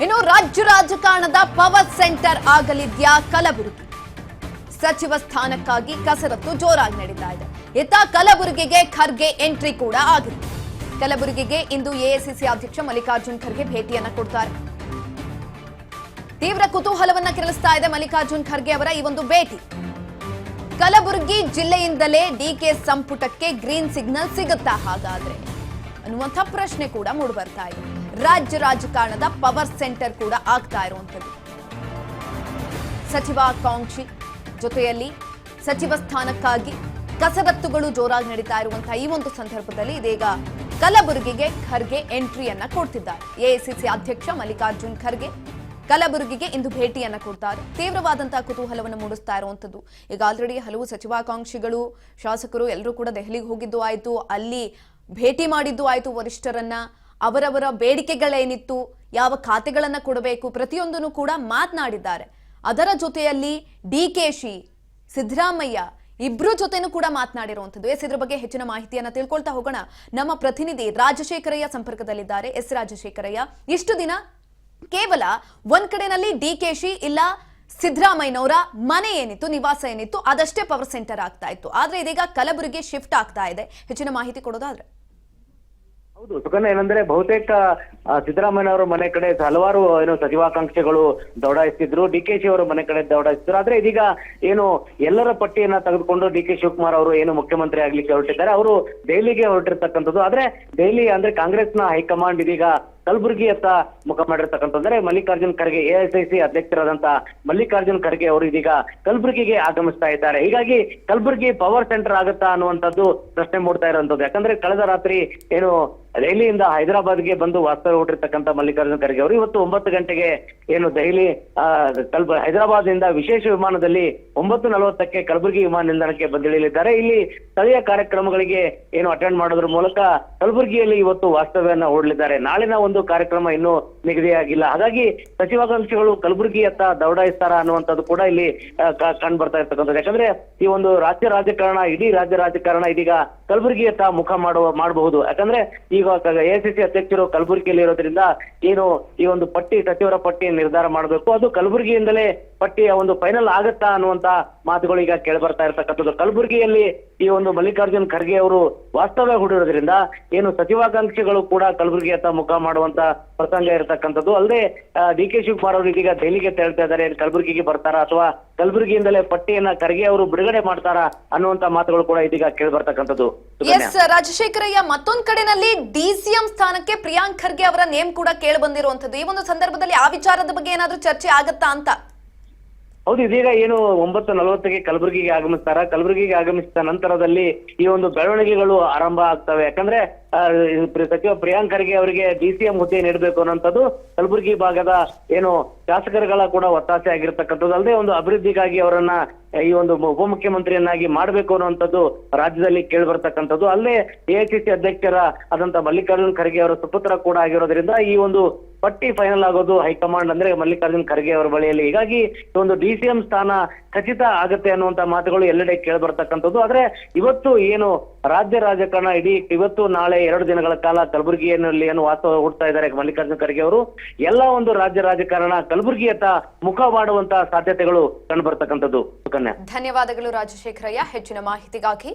ಇನ್ನು ರಾಜ್ಯ ರಾಜಕಾರಣದ ಪವರ್ ಸೆಂಟರ್ ಆಗಲಿದ್ಯಾ ಕಲಬುರಗಿ? ಸಚಿವ ಸ್ಥಾನಕ್ಕಾಗಿ ಕಸರತ್ತು ಜೋರಾಗಿ ನಡೀತಾ ಇದೆ. ಇತ್ತ ಕಲಬುರಗಿಗೆ ಖರ್ಗೆ ಎಂಟ್ರಿ ಕೂಡ ಆಗಿದೆ. ಕಲಬುರಗಿಗೆ ಇಂದು ಎಐಸಿಸಿ ಅಧ್ಯಕ್ಷ ಮಲ್ಲಿಕಾರ್ಜುನ್ ಖರ್ಗೆ ಭೇಟಿಯನ್ನ ಕೊಡ್ತಾರೆ. ತೀವ್ರ ಕುತೂಹಲವನ್ನ ಕೆರಳಿಸ್ತಾ ಇದೆ ಮಲ್ಲಿಕಾರ್ಜುನ್ ಖರ್ಗೆ ಅವರ ಈ ಒಂದು ಭೇಟಿ. ಕಲಬುರಗಿ ಜಿಲ್ಲೆಯಿಂದಲೇ ಡಿಕೆ ಸಂಪುಟಕ್ಕೆ ಗ್ರೀನ್ ಸಿಗ್ನಲ್ ಸಿಗುತ್ತಾ ಹಾಗಾದ್ರೆ ಅನ್ನುವಂಥ ಪ್ರಶ್ನೆ ಕೂಡ ಮೂಡಿಬರ್ತಾ ಇದೆ. ರಾಜ್ಯ ರಾಜಕಾರಣದ ಪವರ್ ಸೆಂಟರ್ ಕೂಡ ಆಗ್ತಾ ಇರುವಂಥದ್ದು. ಸಚಿವಾಕಾಂಕ್ಷಿ ಜೊತೆಯಲ್ಲಿ ಸಚಿವ ಸ್ಥಾನಕ್ಕಾಗಿ ಕಸರತ್ತುಗಳು ಜೋರಾಗಿ ನಡೀತಾ ಇರುವಂತಹ ಈ ಒಂದು ಸಂದರ್ಭದಲ್ಲಿ ಇದೀಗ ಕಲಬುರಗಿಗೆ ಖರ್ಗೆ ಎಂಟ್ರಿಯನ್ನ ಕೊಡ್ತಿದ್ದಾರೆ. ಎಐಸಿಸಿ ಅಧ್ಯಕ್ಷ ಮಲ್ಲಿಕಾರ್ಜುನ್ ಖರ್ಗೆ ಕಲಬುರಗಿಗೆ ಇಂದು ಭೇಟಿಯನ್ನ ಕೊಡ್ತಾರೆ. ತೀವ್ರವಾದಂತಹ ಕುತೂಹಲವನ್ನು ಮೂಡಿಸ್ತಾ ಇರುವಂತದ್ದು. ಈಗ ಆಲ್ರೆಡಿ ಹಲವು ಸಚಿವಾಕಾಂಕ್ಷಿಗಳು, ಶಾಸಕರು ಎಲ್ಲರೂ ಕೂಡ ದೆಹಲಿಗೆ ಹೋಗಿದ್ದು ಆಯ್ತು, ಅಲ್ಲಿ ಭೇಟಿ ಮಾಡಿದ್ದು ಆಯ್ತು ವರಿಷ್ಠರನ್ನ. ಅವರವರ ಬೇಡಿಕೆಗಳೇನಿತ್ತು, ಯಾವ ಖಾತೆಗಳನ್ನ ಕೊಡಬೇಕು, ಪ್ರತಿಯೊಂದನ್ನು ಕೂಡ ಮಾತನಾಡಿದ್ದಾರೆ. ಅದರ ಜೊತೆಯಲ್ಲಿ ಡಿಕೆಶಿ, ಸಿದ್ದರಾಮಯ್ಯ ಇಬ್ರು ಜೊತೆನೂ ಕೂಡ ಮಾತನಾಡಿರುವಂಥದ್ದು. ಇದ್ರ ಬಗ್ಗೆ ಹೆಚ್ಚಿನ ಮಾಹಿತಿಯನ್ನ ತಿಳ್ಕೊಳ್ತಾ ಹೋಗೋಣ. ನಮ್ಮ ಪ್ರತಿನಿಧಿ ರಾಜಶೇಖರಯ್ಯ ಸಂಪರ್ಕದಲ್ಲಿದ್ದಾರೆ. ರಾಜಶೇಖರಯ್ಯ, ಇಷ್ಟು ದಿನ ಕೇವಲ ಒಂದ್ ಕಡೆನಲ್ಲಿ ಡಿಕೆಶಿ ಇಲ್ಲ ಸಿದ್ದರಾಮಯ್ಯನವರ ಮನೆ ಏನಿತ್ತು, ನಿವಾಸ ಏನಿತ್ತು, ಅದಷ್ಟೇ ಪವರ್ ಸೆಂಟರ್ ಆಗ್ತಾ ಇತ್ತು. ಆದ್ರೆ ಇದೀಗ ಕಲಬುರಗಿ ಶಿಫ್ಟ್ ಆಗ್ತಾ ಇದೆ. ಹೆಚ್ಚಿನ ಮಾಹಿತಿ ಕೊಡೋದಾದ್ರೆ? ಹೌದು ಸುಕನ್ಯಾ, ಏನಂದ್ರೆ ಬಹುತೇಕ ಸಿದ್ದರಾಮಯ್ಯನವರ ಮನೆ ಕಡೆ ಹಲವಾರು ಸಚಿವಾಕಾಂಕ್ಷಿಗಳು ದೌಡಾಯಿಸ್ತಿದ್ರು, ಡಿಕೆಶಿ ಅವರ ಮನೆ ಕಡೆ ದೌಡಾಯಿಸ್ತಿದ್ರು. ಆದ್ರೆ ಇದೀಗ ಎಲ್ಲರ ಪಟ್ಟಿಯನ್ನ ತೆಗೆದುಕೊಂಡು ಡಿ ಕೆ ಶಿವಕುಮಾರ್ ಅವರು ಮುಖ್ಯಮಂತ್ರಿ ಆಗ್ಲಿಕ್ಕೆ ಹೊರಟಿದ್ದಾರೆ. ಅವರು ದೆಹಲಿಗೆ ಹೊರಟಿರ್ತಕ್ಕಂಥದ್ದು. ಆದ್ರೆ ದೆಹಲಿ ಅಂದ್ರೆ ಕಾಂಗ್ರೆಸ್ನ ಹೈಕಮಾಂಡ್ ಇದೀಗ ಕಲಬುರಗಿಯತ್ತ ಮುಖ ಮಾಡಿರ್ತಕ್ಕಂಥದ್ರೆ ಮಲ್ಲಿಕಾರ್ಜುನ್ ಖರ್ಗೆ, ಎಐಸಿಸಿ ಅಧ್ಯಕ್ಷರಾದಂತ ಮಲ್ಲಿಕಾರ್ಜುನ್ ಖರ್ಗೆ ಅವರು ಇದೀಗ ಕಲಬುರಗಿಗೆ ಆಗಮಿಸ್ತಾ ಇದ್ದಾರೆ. ಹೀಗಾಗಿ ಕಲಬುರಗಿ ಪವರ್ ಸೆಂಟರ್ ಆಗುತ್ತಾ ಅನ್ನುವಂಥದ್ದು ಪ್ರಶ್ನೆ ಮೂಡ್ತಾ ಇರುವಂತದ್ದು. ಯಾಕಂದ್ರೆ ಕಳೆದ ರಾತ್ರಿ ದೆಹಲಿಯಿಂದ ಹೈದರಾಬಾದ್ಗೆ ಬಂದು ವಾಸ್ತವ್ಯ ಹೊರಟಿರ್ತಕ್ಕಂಥ ಮಲ್ಲಿಕಾರ್ಜುನ್ ಖರ್ಗೆ ಅವರು ಇವತ್ತು 9 ಗಂಟೆಗೆ ದೆಹಲಿ ಹೈದರಾಬಾದ್ ನಿಂದ ವಿಶೇಷ ವಿಮಾನದಲ್ಲಿ 9:40ಕ್ಕೆ ಕಲಬುರಗಿ ವಿಮಾನ ನಿಲ್ದಾಣಕ್ಕೆ ಬಂದಿಳಿಯಲಿದ್ದಾರೆ. ಇಲ್ಲಿ ಸ್ಥಳೀಯ ಕಾರ್ಯಕ್ರಮಗಳಿಗೆ ಅಟೆಂಡ್ ಮಾಡೋದ್ರ ಮೂಲಕ ಕಲಬುರಗಿಯಲ್ಲಿ ಇವತ್ತು ವಾಸ್ತವ್ಯವನ್ನ ಹೂಡಲಿದ್ದಾರೆ. ನಾಳಿನ ಒಂದು ಕಾರ್ಯಕ್ರಮ ಇನ್ನೂ ನಿಗದಿಯಾಗಿಲ್ಲ. ಹಾಗಾಗಿ ಸಚಿವಾಕಾಂಕ್ಷಿಗಳು ಕಲಬುರಗಿಯತ್ತ ದೌಡಾಯಿಸ್ತಾರ ಅನ್ನುವಂಥದ್ದು ಕೂಡ ಇಲ್ಲಿ ಕಂಡು ಬರ್ತಾ ಇರ್ತಕ್ಕಂಥದ್ದು. ಯಾಕಂದ್ರೆ ಈ ಒಂದು ರಾಜ್ಯ ರಾಜಕಾರಣ, ಇಡೀ ರಾಜ್ಯ ರಾಜಕಾರಣ ಇದೀಗ ಕಲಬುರಗಿಯತ್ತ ಮುಖ ಮಾಡಬಹುದು. ಯಾಕಂದ್ರೆ ಈಗ ಎಐಸಿಸಿ ಅಧ್ಯಕ್ಷರು ಕಲಬುರಗಿಯಲ್ಲಿ ಇರೋದ್ರಿಂದ ಈ ಒಂದು ಸಚಿವರ ಪಟ್ಟಿ ನಿರ್ಧಾರ ಮಾಡಬೇಕು, ಅದು ಕಲಬುರಗಿಯಿಂದಲೇ ಪಟ್ಟಿಯ ಒಂದು ಫೈನಲ್ ಆಗತ್ತಾ ಅನ್ನುವಂತ ಮಾತುಗಳು ಈಗ ಕೇಳಿ ಬರ್ತಾ ಇರ್ತಕ್ಕಂಥದ್ದು. ಕಲಬುರಗಿಯಲ್ಲಿ ಈ ಒಂದು ಮಲ್ಲಿಕಾರ್ಜುನ್ ಖರ್ಗೆ ಅವರು ವಾಸ್ತವ್ಯ ಹೂಡಿರೋದ್ರಿಂದ ಸಚಿವಾಕಾಂಕ್ಷಿಗಳು ಕೂಡ ಕಲಬುರಗಿಯತ್ತ ಮುಖ ಮಾಡುವಂತ ಪ್ರಸಂಗ ಇರತಕ್ಕಂಥದ್ದು. ಅಲ್ಲದೆ ಡಿ ಕೆ ಶಿವಕುಮಾರ್ ಅವರು ಇದೀಗ ದೆಹಲಿಗೆ ತೆರಳ್ತಾ ಇದ್ದಾರೆ. ಕಲಬುರಗಿಗೆ ಬರ್ತಾರಾ ಅಥವಾ ಕಲಬುರಗಿಯಿಂದಲೇ ಪಟ್ಟಿಯನ್ನ ಖರ್ಗೆ ಅವರು ಬಿಡುಗಡೆ ಮಾಡ್ತಾರಾ ಅನ್ನುವಂತ ಮಾತುಗಳು ಕೂಡ ಇದೀಗ ಕೇಳಿ ಬರ್ತಕ್ಕಂಥದ್ದು. ರಾಜಶೇಖರಯ್ಯ, ಮತ್ತೊಂದ್ ಕಡೆನಲ್ಲಿ ಡಿಸಿಎಂ ಸ್ಥಾನಕ್ಕೆ ಪ್ರಿಯಾಂಕ್ ಖರ್ಗೆ ಅವರ ನೇಮ್ ಕೂಡ ಕೇಳಿ ಬಂದಿರುವಂತದ್ದು. ಈ ಒಂದು ಸಂದರ್ಭದಲ್ಲಿ ಆ ವಿಚಾರದ ಬಗ್ಗೆ ಏನಾದ್ರೂ ಚರ್ಚೆ ಆಗತ್ತಾ ಅಂತ? ಹೌದು, ಇದೀಗ 9:40ಕ್ಕೆ ಕಲಬುರಗಿಗೆ ಆಗಮಿಸ್ತಾರ. ಕಲಬುರಗಿಗೆ ಆಗಮಿಸಿದ ನಂತರದಲ್ಲಿ ಈ ಒಂದು ಬೆಳವಣಿಗೆಗಳು ಆರಂಭ ಆಗ್ತವೆ. ಯಾಕಂದ್ರೆ ಸಚಿವ ಪ್ರಿಯಾಂಕ್ ಖರ್ಗೆ ಅವರಿಗೆ ಡಿಸಿಎಂ ಹುದ್ದೆ ನೀಡಬೇಕು ಅನ್ನೋಂಥದ್ದು ಕಲಬುರಗಿ ಭಾಗದ ಶಾಸಕರುಗಳ ಕೂಡ ಒತ್ತಾಸೆ ಆಗಿರ್ತಕ್ಕಂಥದ್ದು. ಅಲ್ಲದೆ ಒಂದು ಅಭಿವೃದ್ಧಿಗಾಗಿ ಅವರನ್ನ ಈ ಒಂದು ಉಪಮುಖ್ಯಮಂತ್ರಿಯನ್ನಾಗಿ ಮಾಡಬೇಕು ಅನ್ನುವಂಥದ್ದು ರಾಜ್ಯದಲ್ಲಿ ಕೇಳಿ ಬರ್ತಕ್ಕಂಥದ್ದು. ಅಲ್ಲದೆ ಎಐಸಿಸಿ ಅಧ್ಯಕ್ಷರ ಆದಂತ ಮಲ್ಲಿಕಾರ್ಜುನ್ ಖರ್ಗೆ ಅವರ ಸುಪುತ್ರ ಕೂಡ ಆಗಿರೋದ್ರಿಂದ ಈ ಒಂದು ಪಟ್ಟಿ ಫೈನಲ್ ಆಗೋದು ಹೈಕಮಾಂಡ್ ಅಂದ್ರೆ ಮಲ್ಲಿಕಾರ್ಜುನ್ ಖರ್ಗೆ ಅವರ ಬಳಿಯಲ್ಲಿ. ಹೀಗಾಗಿ ಒಂದು ಡಿಸಿಎಂ ಸ್ಥಾನ ಖಚಿತ ಆಗುತ್ತೆ ಅನ್ನುವಂತ ಮಾತುಗಳು ಎಲ್ಲೆಡೆ ಕೇಳಿ ಬರ್ತಕ್ಕಂಥದ್ದು. ಆದ್ರೆ ಇವತ್ತು ರಾಜ್ಯ ರಾಜಕಾರಣ ಇವತ್ತು ನಾಳೆ 2 ದಿನಗಳ ಕಾಲ ಕಲಬುರಗಿಯಲ್ಲಿ ವಾಸ್ತವ್ಯ ಹೂಡ್ತಾ ಇದ್ದಾರೆ ಮಲ್ಲಿಕಾರ್ಜುನ್ ಖರ್ಗೆ ಅವರು. ಎಲ್ಲ ಒಂದು ರಾಜ್ಯ ರಾಜಕಾರಣ ಕಲಬುರಗಿಯತ್ತ ಮುಖ ಮಾಡುವಂತಹ ಸಾಧ್ಯತೆಗಳು ಕಂಡು ಬರ್ತಕ್ಕಂಥದ್ದು. ಧನ್ಯವಾದಗಳು ರಾಜಶೇಖರಯ್ಯ ಹೆಚ್ಚಿನ ಮಾಹಿತಿಗಾಗಿ.